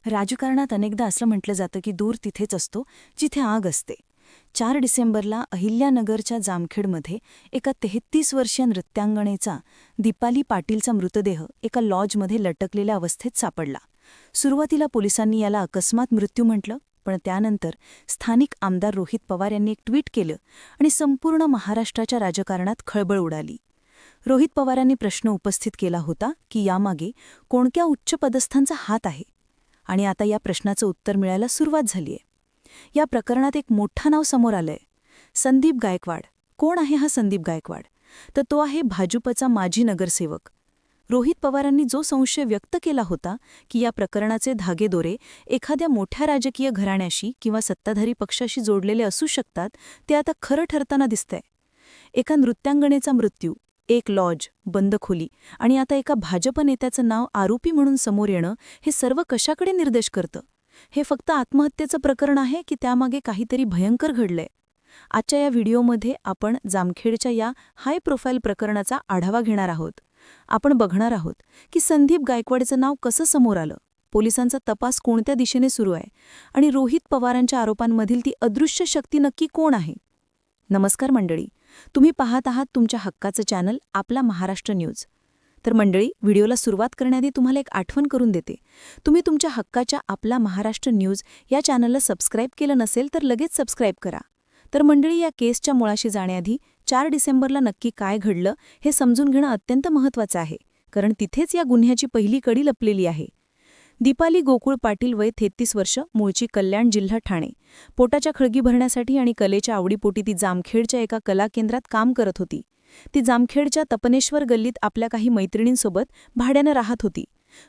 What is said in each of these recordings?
राजकारणात अनेकदा असं म्हटलं जातं की दूर तिथेच असतो जिथे आग असते. 4 डिसेंबरला अहिल्यानगरच्या जामखेडमध्ये एका 33 वर्षीय नृत्यांगणेचा दीपाली पाटीलचा मृतदेह एका लॉजमध्ये लटकलेल्या अवस्थेत सापडला. सुरुवातीला पोलिसांनी याला अकस्मात मृत्यू म्हटलं, पण त्यानंतर स्थानिक आमदार रोहित पवार यांनी एक ट्विट केलं आणि संपूर्ण महाराष्ट्राच्या राजकारणात खळबळ उडाली. रोहित पवारांनी प्रश्न उपस्थित केला होता की यामागे कोणत्या उच्चपदस्थांचा हात आहे, आणि आता या प्रश्नाचं उत्तर मिळायला सुरुवात झालीय. या प्रकरणात एक मोठं नाव समोर आलंय, संदीप गायकवाड. कोण आहे हा संदीप गायकवाड? तर तो आहे भाजपचा माजी नगरसेवक. रोहित पवारांनी जो संशय व्यक्त केला होता की या प्रकरणाचे धागेदोरे एखाद्या मोठ्या राजकीय घराण्याशी किंवा सत्ताधारी पक्षाशी जोडलेले असू शकतात, ते आता खरं ठरताना दिसतंय. एका नृत्यांगणेचा मृत्यू, एक लॉज, बंद खोली आणि आता एका भाजप नेत्याचं नाव आरोपी म्हणून समोर येणं, हे सर्व कशाकडे निर्देश करतं? हे फक्त आत्महत्येचं प्रकरण आहे की त्यामागे काहीतरी भयंकर घडलंय? आजच्या या व्हिडिओमध्ये आपण जामखेडच्या या हाय प्रोफाईल प्रकरणाचा आढावा घेणार आहोत. आपण बघणार आहोत की संदीप गायकवाडचं नाव कसं समोर आलं, पोलिसांचा तपास कोणत्या दिशेने सुरू आहे आणि रोहित पवारांच्या आरोपांमधील ती अदृश्य शक्ती नक्की कोण आहे. नमस्कार मंडळी, तुम्ही पाहत आहात तुमच्या हक्काचं चॅनल आपला महाराष्ट्र न्यूज. तर मंडळी, व्हिडिओला सुरुवात करण्याआधी तुम्हाला एक आठवण करून देते. तुम्ही तुमच्या हक्काच्या आपला महाराष्ट्र न्यूज या चॅनलला सबस्क्राईब केलं नसेल तर लगेच सबस्क्राईब करा. तर मंडळी, या केसच्या मुळाशी जाण्याआधी 4 डिसेंबरला नक्की काय घडलं हे समजून घेणं अत्यंत महत्त्वाचं आहे, कारण तिथेच या गुन्ह्याची पहिली कडी लपलेली आहे. दीपाली गोकुळ पाटील, वय 33 वर्ष, मूळची कल्याण, जिल्हा ठाणे. पोटाच्या खळगी भरण्यासाठी आणि कलेच्या आवडीपोटी ती जामखेडच्या एका कला केंद्रात काम करत होती. ती जामखेडच्या तपनेश्वर गल्लीत आपल्या काही मैत्रिणींसोबत भाड्यानं राहत होती.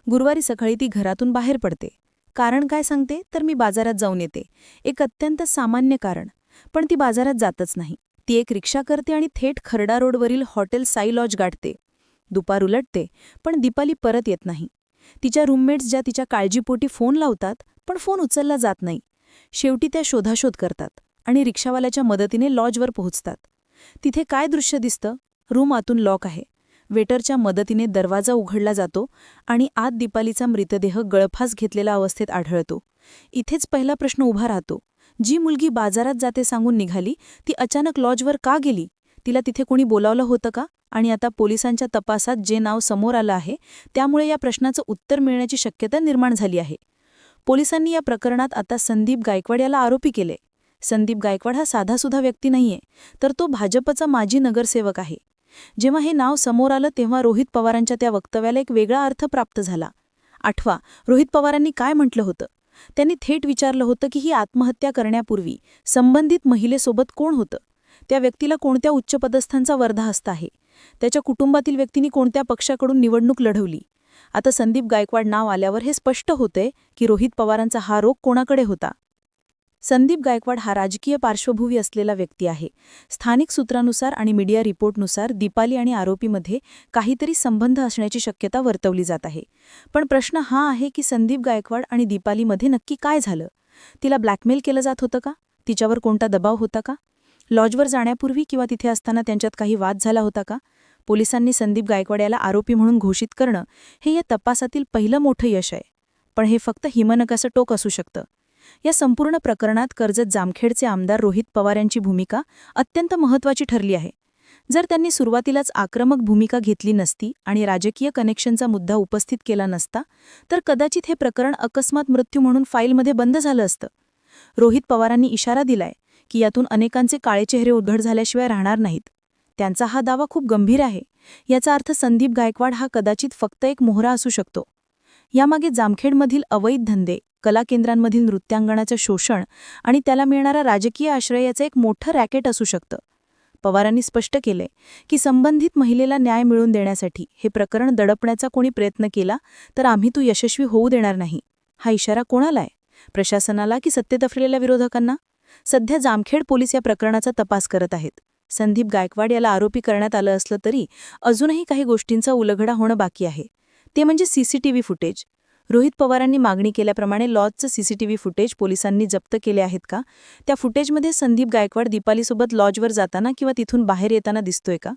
गुरुवारी सकाळी ती घरातून बाहेर पडते. कारण काय सांगते तर मी बाजारात जाऊन येते. एक अत्यंत सामान्य कारण. पण ती बाजारात जातच नाही. ती एक रिक्षा करते आणि थेट खर्डा रोडवरील हॉटेल साई लॉज गाठते. दुपार उलटते, पण दीपाली परत येत नाही. तिच्या रूममेट्स ज्या तिच्या काळजीपोटी फोन लावतात, पण फोन उचलला जात नाही. शेवटी त्या शोधाशोध करतात आणि रिक्षावाल्याच्या मदतीने लॉजवर पोहोचतात. तिथे काय दृश्य दिसतं? रूम आतून लॉक आहे. वेटरच्या मदतीने दरवाजा उघडला जातो आणि आत दीपालीचा मृतदेह गळफास घेतलेला अवस्थेत आढळतो. इथेच पहिला प्रश्न उभा राहतो. जी मुलगी बाजारात जाते सांगून निघाली, ती अचानक लॉजवर का गेली? तिला तिथे कोणी बोलावलं होतं का? आणि आता पोलिसांच्या तपासात जे नाव समोर आलं आहे, त्यामुळे या प्रश्नाचं उत्तर मिळण्याची शक्यता निर्माण झाली आहे. पोलिसांनी या प्रकरणात आता संदीप गायकवाड याला आरोपी केले. संदीप गायकवाड हा साधासुधा व्यक्ती नाहीये, तर तो भाजपचा माजी नगरसेवक आहे. जेव्हा हे नाव समोर आलं तेव्हा रोहित पवारांच्या त्या वक्तव्याला एक वेगळा अर्थ प्राप्त झाला. आठवा, रोहित पवारांनी काय म्हटलं होतं? त्यांनी थेट विचारलं होतं की ही आत्महत्या करण्यापूर्वी संबंधित महिलेसोबत कोण होतं? त्या व्यक्तीला कोणत्या उच्चपदस्थांचा वर्धाहस्त आहे? त्याच्या कुटुंबातील व्यक्तींनी कोणत्या पक्षाकडून निवडणूक लढवली? आता संदीप गायकवाड नाव आल्यावर हे स्पष्ट होतंय की रोहित पवारांचा हा रोग कोणाकडे होता. संदीप गायकवाड हा राजकीय पार्श्वभूमी असलेला व्यक्ती आहे. स्थानिक सूत्रानुसार आणि मीडिया रिपोर्टनुसार दीपाली आणि आरोपीमध्ये काहीतरी संबंध असण्याची शक्यता वर्तवली जात आहे. पण प्रश्न हा आहे की संदीप गायकवाड आणि दीपालीमध्ये नक्की काय झालं? तिला ब्लॅकमेल केलं जात होतं का? तिच्यावर कोणता दबाव होता का? लॉजवर जाण्यापूर्वी किंवा तिथे असताना त्यांच्यात काही वाद झाला होता का? पोलिसांनी संदीप गायकवाड याला आरोपी म्हणून घोषित करणं हे या तपासातील पहिलं मोठं यश आहे. पण हे फक्त हिमनकाचं टोक असू शकतं. या संपूर्ण प्रकरणात कर्जत जामखेडचे आमदार रोहित पवार यांची भूमिका अत्यंत महत्त्वाची ठरली आहे. जर त्यांनी सुरुवातीलाच आक्रमक भूमिका घेतली नसती आणि राजकीय कनेक्शनचा मुद्दा उपस्थित केला नसता, तर कदाचित हे प्रकरण अकस्मात मृत्यू म्हणून फाईलमध्ये बंद झालं असतं. रोहित पवारांनी इशारा दिलाय की यातून अनेकांचे काळे चेहरे उघड झाल्याशिवाय राहणार नाहीत. त्यांचा हा दावा खूप गंभीर आहे. याचा अर्थ संदीप गायकवाड हा कदाचित फक्त एक मोहरा असू शकतो. यामागे जामखेडमधील अवैध धंदे, कला केंद्रांमधील नृत्यांगणाचं शोषण आणि त्याला मिळणारा राजकीय आश्रय याचं एक मोठं रॅकेट असू शकतं. पवारांनी स्पष्ट केलंय की संबंधित महिलेला न्याय मिळवून देण्यासाठी हे प्रकरण दडपण्याचा कोणी प्रयत्न केला तर आम्ही तो यशस्वी होऊ देणार नाही. हा इशारा कोणाला आहे? प्रशासनाला की सत्तेत असलेल्या विरोधकांना? सध्या जामखेड पोलीस या प्रकरणाचा तपास करत आहेत. संदीप गायकवाड याला आरोपी करण्यात आलं असलं तरी अजूनही काही गोष्टींचा उलगडा होणं बाकी आहे. ते म्हणजे सीसीटीव्ही फुटेज. रोहित पवारांनी मागणी केल्याप्रमाणे लॉजचं सीसीटीव्ही फुटेज पोलिसांनी जप्त केले आहेत का? त्या फुटेजमध्ये संदीप गायकवाड दीपालीसोबत लॉजवर जाताना किंवा तिथून बाहेर येताना दिसतोय का?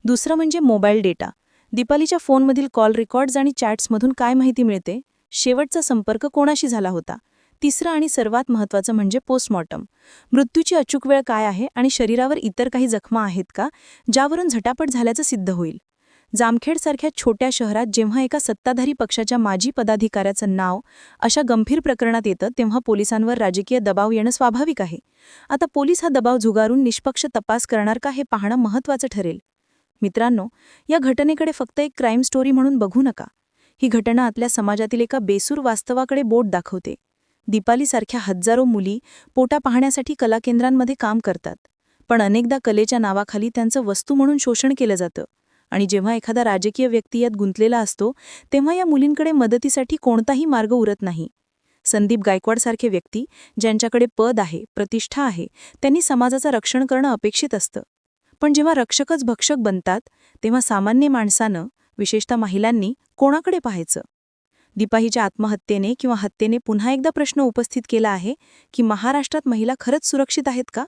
दुसरं म्हणजे मोबाईल डेटा. दीपालीच्या फोनमधील कॉल रेकॉर्ड्स आणि चॅट्समधून काय माहिती मिळते? शेवटचा संपर्क कोणाशी झाला होता? तिसरं आणि सर्वात महत्त्वाचं म्हणजे पोस्टमॉर्टम. मृत्यूची अचूक वेळ काय आहे आणि शरीरावर इतर काही जखमा आहेत का, ज्यावरून झटापट झाल्याचं सिद्ध होईल. जामखेडसारख्या छोट्या शहरात जेव्हा एका सत्ताधारी पक्षाच्या माजी पदाधिकाऱ्याचं नाव अशा गंभीर प्रकरणात येतं तेव्हा पोलिसांवर राजकीय दबाव येणं स्वाभाविक आहे. आता पोलीस हा दबाव झुगारून निष्पक्ष तपास करणार का हे पाहणं महत्त्वाचं ठरेल. मित्रांनो, या घटनेकडे फक्त एक क्राईम स्टोरी म्हणून बघू नका. ही घटना आपल्या समाजातील एका बेसूर वास्तवाकडे बोट दाखवते. दीपालीसारख्या हजारो मुली पोटा पाहण्यासाठी कलाकेंद्रांमध्ये काम करतात, पण अनेकदा कलेच्या नावाखाली त्यांचं वस्तू म्हणून शोषण केलं जातं. आणि जेव्हा एखादा राजकीय व्यक्ती यात गुंतलेला असतो तेव्हा या मुलींकडे मदतीसाठी कोणताही मार्ग उरत नाही. संदीप गायकवाडसारखे व्यक्ती, ज्यांच्याकडे पद आहे, प्रतिष्ठा आहे, त्यांनी समाजाचं रक्षण करणं अपेक्षित असतं. पण जेव्हा रक्षकच भक्षक बनतात तेव्हा सामान्य माणसानं, विशेषतः महिलांनी, कोणाकडे पाहायचं? दीपालीच्या आत्महत्येने किंवा हत्येने पुन्हा एकदा प्रश्न उपस्थित केला आहे की महाराष्ट्रात महिला खरंच सुरक्षित आहेत का?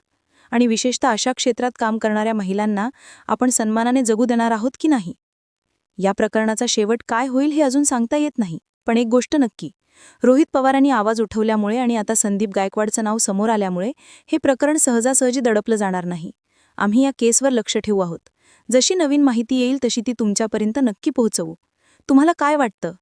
आणि विशेषतः अशा क्षेत्रात काम करणाऱ्या महिलांना आपण सन्मानाने जगू देणार आहोत की नाही? या प्रकरणाचा शेवट काय होईल हे अजून सांगता येत नाही, पण एक गोष्ट नक्की, रोहित पवारांनी आवाज उठवल्यामुळे आणि आता संदीप गायकवाडचं नाव समोर आल्यामुळे हे प्रकरण सहजासहजी दडपलं जाणार नाही. आम्ही या केसवर लक्ष ठेवू आहोत. जशी नवीन माहिती येईल तशी ती तुमच्यापर्यंत नक्की पोहोचवू. तुम्हाला काय वाटतं?